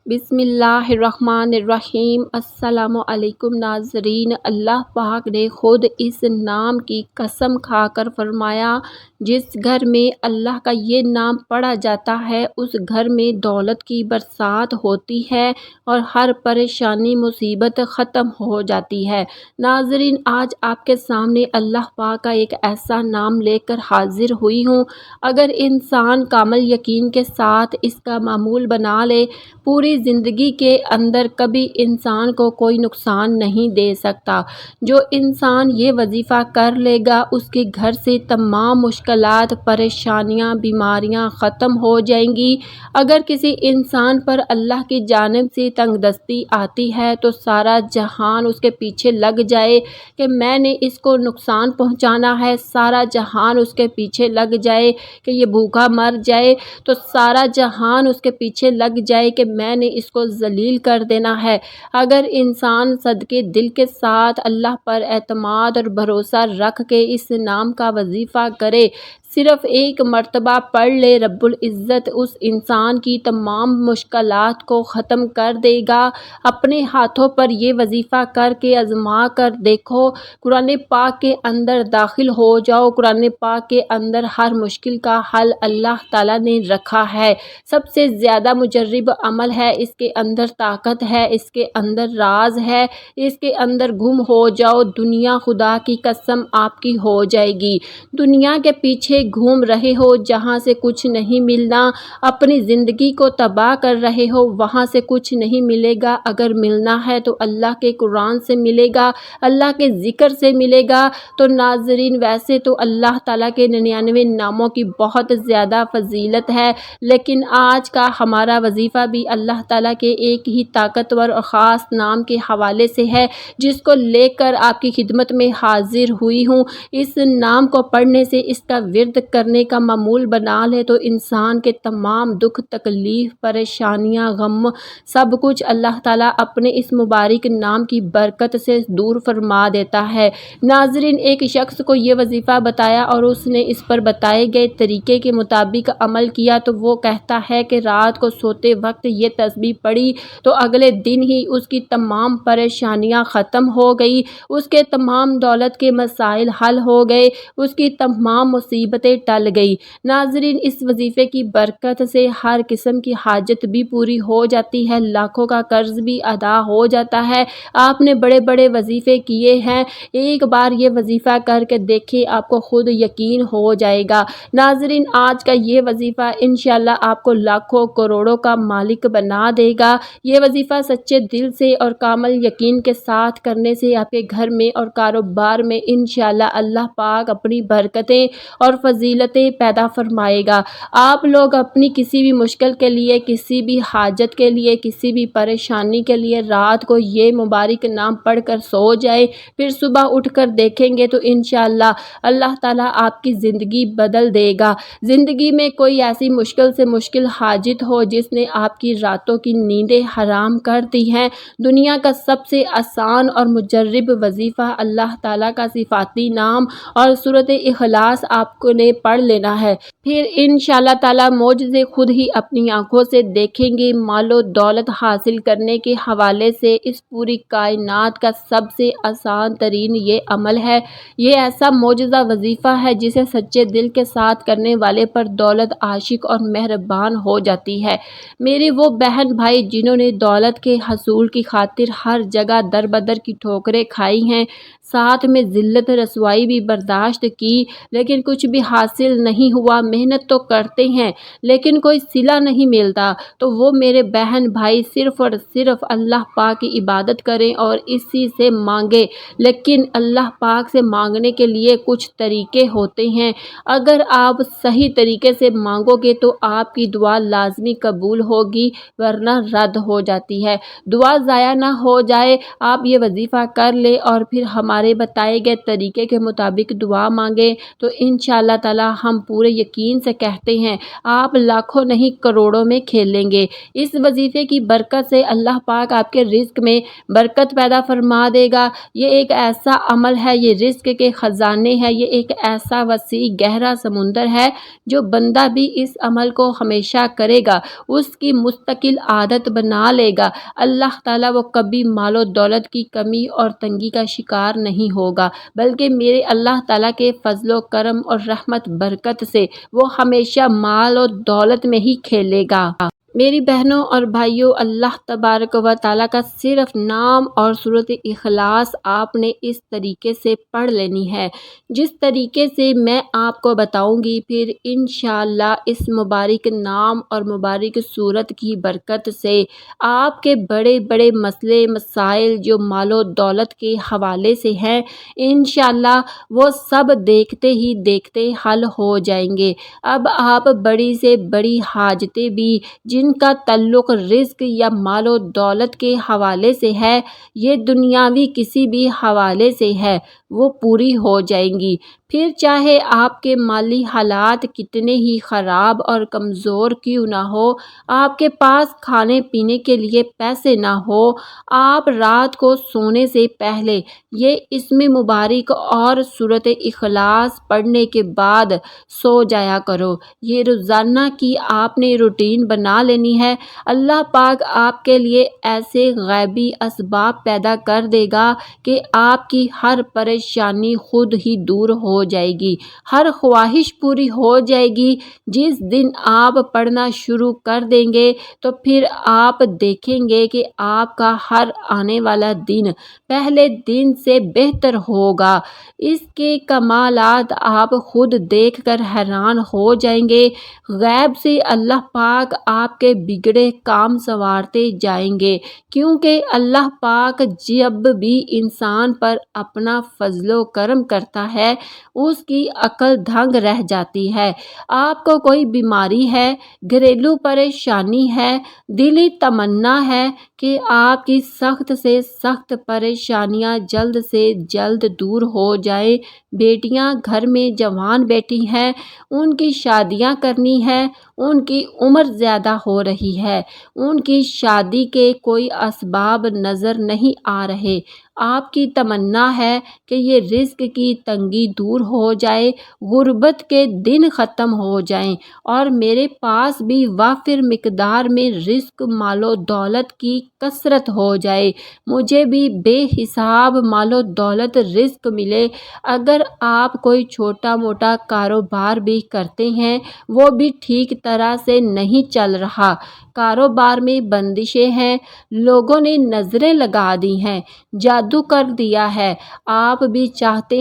بسم اللہ الرحمن الرحیم۔ السلام علیکم ناظرین، اللہ پاک نے خود اس نام کی قسم کھا کر فرمایا، جس گھر میں اللہ کا یہ نام پڑھا جاتا ہے اس گھر میں دولت کی برسات ہوتی ہے اور ہر پریشانی مصیبت ختم ہو جاتی ہے۔ ناظرین، آج آپ کے سامنے اللہ پاک کا ایک ایسا نام لے کر حاضر ہوئی ہوں، اگر انسان کامل یقین کے ساتھ اس کا معمول بنا لے، پوری زندگی کے اندر کبھی انسان کو کوئی نقصان نہیں دے سکتا۔ جو انسان یہ وظیفہ کر لے گا، اس کے گھر سے تمام مشکلات، پریشانیاں، بیماریاں ختم ہو جائیں گی۔ اگر کسی انسان پر اللہ کی جانب سے تنگ دستی آتی ہے تو سارا جہان اس کے پیچھے لگ جائے کہ میں نے اس کو نقصان پہنچانا ہے، سارا جہان اس کے پیچھے لگ جائے کہ یہ بھوکا مر جائے، تو سارا جہان اس کے پیچھے لگ جائے کہ میں نے اس کو ذلیل کر دینا ہے۔ اگر انسان صدقے دل کے ساتھ اللہ پر اعتماد اور بھروسہ رکھ کے اس نام کا وظیفہ کرے، صرف ایک مرتبہ پڑھ لے، رب العزت اس انسان کی تمام مشکلات کو ختم کر دے گا۔ اپنے ہاتھوں پر یہ وظیفہ کر کے آزما کر دیکھو، قرآن پاک کے اندر داخل ہو جاؤ، قرآن پاک کے اندر ہر مشکل کا حل اللہ تعالیٰ نے رکھا ہے۔ سب سے زیادہ مجرب عمل ہے، اس کے اندر طاقت ہے، اس کے اندر راز ہے، اس کے اندر گم ہو جاؤ، دنیا خدا کی قسم آپ کی ہو جائے گی۔ دنیا کے پیچھے گھوم رہے ہو جہاں سے کچھ نہیں ملنا، اپنی زندگی کو تباہ کر رہے ہو وہاں سے کچھ نہیں ملے گا۔ اگر ملنا ہے تو اللہ کے قرآن سے ملے گا، اللہ کے ذکر سے ملے گا۔ تو ناظرین، ویسے تو اللہ تعالیٰ کے 99 ناموں کی بہت زیادہ فضیلت ہے، لیکن آج کا ہمارا وظیفہ بھی اللہ تعالیٰ کے ایک ہی طاقتور اور خاص نام کے حوالے سے ہے، جس کو لے کر آپ کی خدمت میں حاضر ہوئی ہوں۔ اس نام کو پڑھنے سے، اس کا ورد کرنے کا معمول بنا لے تو انسان کے تمام دکھ، تکلیف، پریشانیاں، غم، سب کچھ اللہ تعالیٰ اپنے اس مبارک نام کی برکت سے دور فرما دیتا ہے۔ ناظرین، ایک شخص کو یہ وظیفہ بتایا اور اس نے اس پر بتائے گئے طریقے کے مطابق عمل کیا تو وہ کہتا ہے کہ رات کو سوتے وقت یہ تسبیح پڑھی تو اگلے دن ہی اس کی تمام پریشانیاں ختم ہو گئی، اس کے تمام دولت کے مسائل حل ہو گئے، اس کی تمام مصیبتیں ٹل گئی۔ ناظرین، اس وظیفے کی برکت سے ہر قسم کی حاجت بھی پوری ہو جاتی ہے، لاکھوں کا قرض بھی ادا ہو جاتا ہے۔ آپ نے بڑے بڑے وظیفے کیے ہیں، ایک بار یہ وظیفہ کر کے دیکھیں، آپ کو خود یقین ہو جائے گا۔ ناظرین، آج کا یہ وظیفہ انشاءاللہ آپ کو لاکھوں کروڑوں کا مالک بنا دے گا۔ یہ وظیفہ سچے دل سے اور کامل یقین کے ساتھ کرنے سے آپ کے گھر میں اور کاروبار میں انشاءاللہ اللہ پاک اپنی برکتیں اور فضیلتیں پیدا فرمائے گا۔ آپ لوگ اپنی کسی بھی مشکل کے لیے، کسی بھی حاجت کے لیے، کسی بھی پریشانی کے لیے رات کو یہ مبارک نام پڑھ کر سو جائیں، پھر صبح اٹھ کر دیکھیں گے تو انشاءاللہ اللہ تعالیٰ آپ کی زندگی بدل دے گا۔ زندگی میں کوئی ایسی مشکل سے مشکل حاجت ہو جس نے آپ کی راتوں کی نیندیں حرام کر دی ہیں، دنیا کا سب سے آسان اور مجرب وظیفہ اللہ تعالیٰ کا صفاتی نام اور سورۃ اخلاص آپ کو نے پڑھ لینا ہے، پھر انشاءاللہ تعالیٰ معجزے خود ہی اپنی آنکھوں سے دیکھیں گے۔ مال و دولت حاصل کرنے کے حوالے سے اس پوری کائنات کا سب سے آسان ترین یہ عمل ہے، یہ ایسا معجزہ وظیفہ ہے جسے سچے دل کے ساتھ کرنے والے پر دولت عاشق اور مہربان ہو جاتی ہے۔ میرے وہ بہن بھائی جنہوں نے دولت کے حصول کی خاطر ہر جگہ در بدر کی ٹھوکریں کھائی ہیں، ساتھ میں ذلت رسوائی بھی برداشت کی، لیکن کچھ بھی حاصل نہیں ہوا، محنت تو کرتے ہیں لیکن کوئی صلہ نہیں ملتا، تو وہ میرے بہن بھائی صرف اور صرف اللہ پاک کی عبادت کریں اور اسی سے مانگیں۔ لیکن اللہ پاک سے مانگنے کے لیے کچھ طریقے ہوتے ہیں، اگر آپ صحیح طریقے سے مانگو گے تو آپ کی دعا لازمی قبول ہوگی، ورنہ رد ہو جاتی ہے۔ دعا ضائع نہ ہو جائے، آپ یہ وظیفہ کر لیں اور پھر ہمارے بتائے گئے طریقے کے مطابق دعا مانگیں تو انشاءاللہ اللہ تعالیٰ ہم پورے یقین سے کہتے ہیں آپ لاکھوں نہیں کروڑوں میں کھیل لیں گے۔ اس وظیفے کی برکت سے اللہ پاک آپ کے رزق میں برکت پیدا فرما دے گا۔ یہ ایک ایسا عمل ہے، یہ رزق کے خزانے ہیں، یہ ایک ایسا وسیع گہرا سمندر ہے، جو بندہ بھی اس عمل کو ہمیشہ کرے گا، اس کی مستقل عادت بنا لے گا، اللہ تعالیٰ وہ کبھی مال و دولت کی کمی اور تنگی کا شکار نہیں ہوگا، بلکہ میرے اللہ تعالیٰ کے فضل و کرم اور رحمت برکت سے وہ ہمیشہ مال و دولت میں ہی کھیلے گا۔ میری بہنوں اور بھائیوں، اللہ تبارک و تعالیٰ کا صرف نام اور سورۃ اخلاص آپ نے اس طریقے سے پڑھ لینی ہے جس طریقے سے میں آپ کو بتاؤں گی، پھر انشاءاللہ اس مبارک نام اور مبارک سورت کی برکت سے آپ کے بڑے بڑے مسئلے مسائل جو مال و دولت کے حوالے سے ہیں، انشاءاللہ وہ سب دیکھتے ہی دیکھتے حل ہو جائیں گے۔ اب آپ بڑی سے بڑی حاجتیں بھی جن کا تعلق رزق یا مال و دولت کے حوالے سے ہے، یہ دنیاوی کسی بھی حوالے سے ہے، وہ پوری ہو جائیں گی۔ پھر چاہے آپ کے مالی حالات کتنے ہی خراب اور کمزور کیوں نہ ہو، آپ کے پاس کھانے پینے کے لیے پیسے نہ ہو، آپ رات کو سونے سے پہلے یہ اسم مبارک اور سورۃ اخلاص پڑھنے کے بعد سو جایا کرو۔ یہ روزانہ کی آپ نے روٹین بنا لینی ہے۔ اللہ پاک آپ کے لیے ایسے غیبی اسباب پیدا کر دے گا کہ آپ کی ہر پریشانی خود ہی دور ہو جائے گی، ہر خواہش پوری ہو جائے گی۔ جس دن آپ پڑھنا شروع کر دیں گے تو پھر آپ دیکھیں گے کہ آپ کا ہر آنے والا دن پہلے دن سے بہتر ہوگا۔ اس کے کمالات آپ خود دیکھ کر حیران ہو جائیں گے۔ غیب سے اللہ پاک آپ کے بگڑے کام سنوارتے جائیں گے، کیونکہ اللہ پاک جب بھی انسان پر اپنا فضل و کرم کرتا ہے اس کی عقل دنگ رہ جاتی ہے۔ آپ کو کوئی بیماری ہے، گھریلو پریشانی ہے، دلی تمنا ہے کہ آپ کی سخت سے سخت پریشانیاں جلد سے جلد دور ہو جائیں، بیٹیاں گھر میں جوان بیٹھی ہیں، ان کی شادیاں کرنی ہے، ان کی عمر زیادہ ہو رہی ہے، ان کی شادی کے کوئی اسباب نظر نہیں آ رہے، آپ کی تمنا ہے کہ یہ رزق کی تنگی دور ہو جائے، غربت کے دن ختم ہو جائیں اور میرے پاس بھی وافر مقدار میں رزق مال و دولت کی کثرت ہو جائے، مجھے بھی بے حساب مال و دولت رزق ملے۔ اگر آپ کوئی چھوٹا موٹا کاروبار بھی کرتے ہیں، وہ بھی ٹھیک طرح سے نہیں چل رہا، کاروبار میں بندشیں ہیں، لوگوں نے نظریں لگا دی ہیں، جادو کر دیا ہے، آپ بھی چاہتے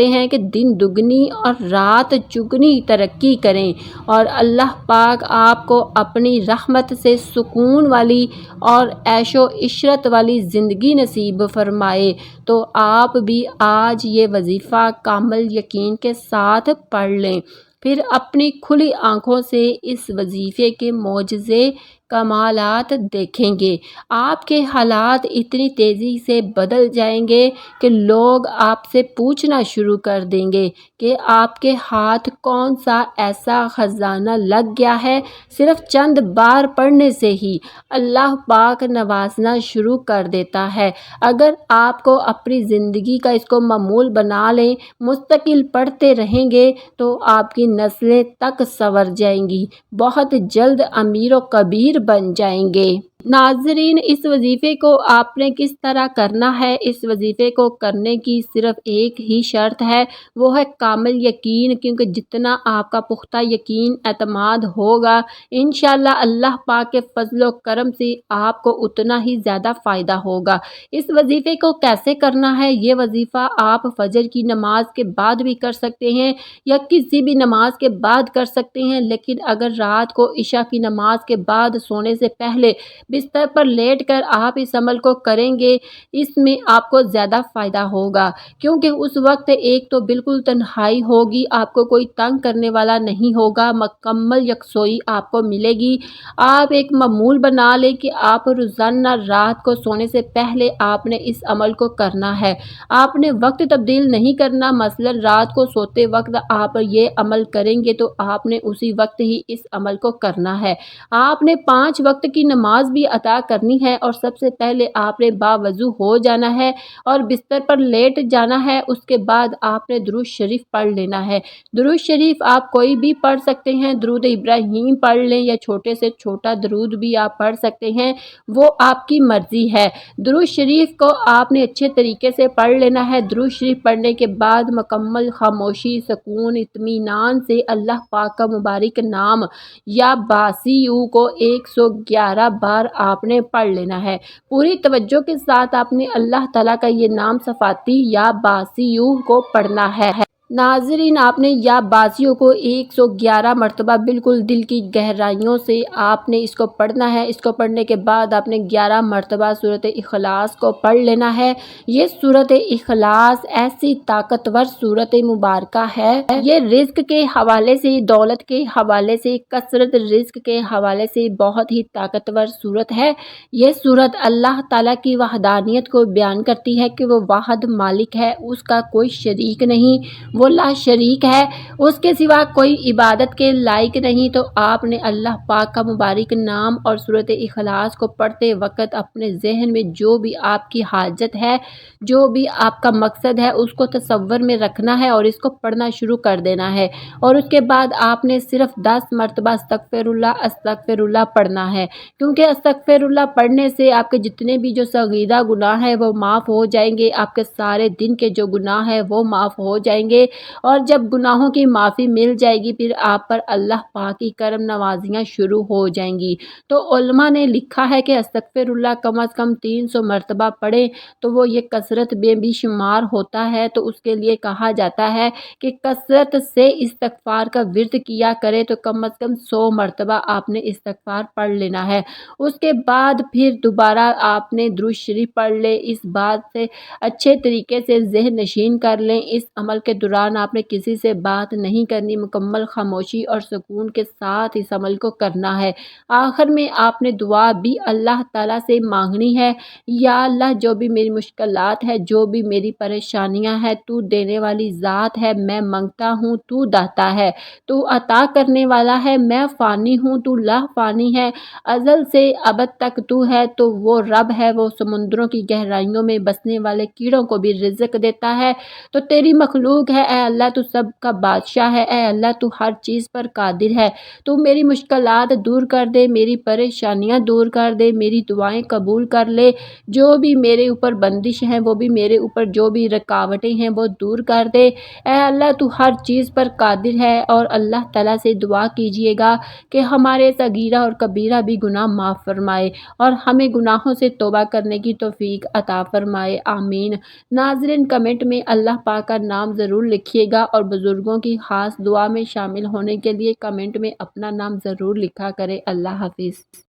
ہیں کہ دن دگنی اور رات چگنی ترقی کریں اور اللہ پاک آپ کو اپنی رحمت سے سکون والی اور عیش و عشرت والی زندگی نصیب فرمائے، تو آپ بھی آج یہ وظیفہ کامل یقین کے ساتھ پڑھ لیں، پھر اپنی کھلی آنکھوں سے اس وظیفے کے معجزے کمالات دیکھیں گے۔ آپ کے حالات اتنی تیزی سے بدل جائیں گے کہ لوگ آپ سے پوچھنا شروع کر دیں گے کہ آپ کے ہاتھ کون سا ایسا خزانہ لگ گیا ہے، صرف چند بار پڑھنے سے ہی اللہ پاک نوازنا شروع کر دیتا ہے۔ اگر آپ کو اپنی زندگی کا اس کو معمول بنا لیں، مستقل پڑھتے رہیں گے تو آپ کی نسلیں تک سنور جائیں گی، بہت جلد امیر و کبیر بن جائیں گے۔ ناظرین، اس وظیفے کو آپ نے کس طرح کرنا ہے؟ اس وظیفے کو کرنے کی صرف ایک ہی شرط ہے، وہ ہے کامل یقین، کیونکہ جتنا آپ کا پختہ یقین اعتماد ہوگا، انشاءاللہ اللہ پاک کے فضل و کرم سے آپ کو اتنا ہی زیادہ فائدہ ہوگا۔ اس وظیفے کو کیسے کرنا ہے؟ یہ وظیفہ آپ فجر کی نماز کے بعد بھی کر سکتے ہیں یا کسی بھی نماز کے بعد کر سکتے ہیں، لیکن اگر رات کو عشاء کی نماز کے بعد سونے سے پہلے بستر پر لیٹ کر آپ اس عمل کو کریں گے، اس میں آپ کو زیادہ فائدہ ہوگا، کیونکہ اس وقت ایک تو بالکل تنہائی ہوگی، آپ کو کوئی تنگ کرنے والا نہیں ہوگا، مکمل یکسوئی آپ کو ملے گی۔ آپ ایک معمول بنا لیں کہ آپ روزانہ رات کو سونے سے پہلے آپ نے اس عمل کو کرنا ہے۔ آپ نے وقت تبدیل نہیں کرنا، مثلا رات کو سوتے وقت آپ یہ عمل کریں گے تو آپ نے اسی وقت ہی اس عمل کو کرنا ہے۔ آپ نے 5 وقت کی نماز بھی ادا کرنی ہے، اور سب سے پہلے آپ نے باوضو ہو جانا ہے اور بستر پر لیٹ جانا ہے۔ اس کے بعد آپ نے درود شریف پڑھ لینا ہے۔ درود شریف آپ کوئی بھی پڑھ سکتے ہیں، درود ابراہیم پڑھ لیں یا چھوٹے سے چھوٹا درود بھی آپ پڑھ سکتے ہیں، وہ آپ کی مرضی ہے۔ درود شریف کو آپ نے اچھے طریقے سے پڑھ لینا ہے۔ درود شریف پڑھنے کے بعد مکمل خاموشی، سکون، اطمینان سے اللہ پاک کا مبارک نام یا باسیو کو 111 بار آپ نے پڑھ لینا ہے۔ پوری توجہ کے ساتھ آپ نے اللہ تعالیٰ کا یہ نام صفاتی یا باسیو کو پڑھنا ہے۔ ناظرین، آپ نے یا باسیو کو 111 مرتبہ بالکل دل کی گہرائیوں سے آپ نے اس کو پڑھنا ہے۔ اس کو پڑھنے کے بعد آپ نے 11 مرتبہ سورۃ اخلاص کو پڑھ لینا ہے۔ یہ سورۃ اخلاص ایسی طاقتور سورۃ مبارکہ ہے، یہ رزق کے حوالے سے، دولت کے حوالے سے، کثرت رزق کے حوالے سے بہت ہی طاقتور سورت ہے۔ یہ سورت اللہ تعالیٰ کی وحدانیت کو بیان کرتی ہے کہ وہ واحد مالک ہے، اس کا کوئی شریک نہیں، وہ لا شریک ہے، اس کے سوا کوئی عبادت کے لائق نہیں۔ تو آپ نے اللہ پاک کا مبارک نام اور سورۃ اخلاص کو پڑھتے وقت اپنے ذہن میں جو بھی آپ کی حاجت ہے، جو بھی آپ کا مقصد ہے، اس کو تصور میں رکھنا ہے اور اس کو پڑھنا شروع کر دینا ہے۔ اور اس کے بعد آپ نے صرف 10 مرتبہ استغفر اللہ پڑھنا ہے، کیونکہ استغفر اللہ پڑھنے سے آپ کے جتنے بھی جو صغیرہ گناہ ہیں وہ معاف ہو جائیں گے، آپ کے سارے دن کے جو گناہ ہیں وہ معاف ہو جائیں گے، اور جب گناہوں کی معافی مل جائے گی پھر آپ پر اللہ پاک کی کرم نوازیاں شروع ہو جائیں گی۔ تو علماء نے لکھا ہے کہ استغفر اللہ کم از کم 300 مرتبہ پڑھیں تو وہ یہ کثرت میں بھی شمار ہوتا ہے۔ تو اس کے لیے کہا جاتا ہے کہ کثرت سے استغفار کا ورد کیا کرے، تو کم از کم 100 مرتبہ آپ نے استغفار پڑھ لینا ہے۔ اس کے بعد پھر دوبارہ آپ نے درود شریف پڑھ لے۔ اس بات سے اچھے طریقے سے ذہن نشین کر لیں، اس عمل کے دوران آپ نے کسی سے بات نہیں کرنی، مکمل خاموشی اور سکون کے ساتھ اس عمل کو کرنا ہے۔ آخر میں آپ نے دعا بھی اللہ تعالیٰ سے مانگنی ہے، یا اللہ جو بھی میری مشکلات ہے، جو بھی میری پریشانیاں ہیں، تو دینے والی ذات ہے، میں منگتا ہوں، تو داتا ہے، تو عطا کرنے والا ہے، میں فانی ہوں، تو لا فانی ہے، ازل سے ابد تک تو ہے، تو وہ رب ہے، وہ سمندروں کی گہرائیوں میں بسنے والے کیڑوں کو بھی رزق دیتا ہے، تو تیری مخلوق ہے اے اللہ، تو سب کا بادشاہ ہے اے اللہ، تو ہر چیز پر قادر ہے، تو میری مشکلات دور کر دے، میری پریشانیاں دور کر دے، میری دعائیں قبول کر لے، جو بھی میرے اوپر بندش ہیں، وہ بھی میرے اوپر جو بھی رکاوٹیں ہیں وہ دور کر دے اے اللہ، تو ہر چیز پر قادر ہے۔ اور اللہ تعالیٰ سے دعا کیجئے گا کہ ہمارے صغیرہ اور کبیرہ بھی گناہ معاف فرمائے اور ہمیں گناہوں سے توبہ کرنے کی توفیق عطا فرمائے، آمین۔ ناظرین، کمنٹ میں اللہ پاک کا نام ضرور لکھیے گا، اور بزرگوں کی خاص دعا میں شامل ہونے کے لیے کمنٹ میں اپنا نام ضرور لکھا کرے۔ اللہ حافظ۔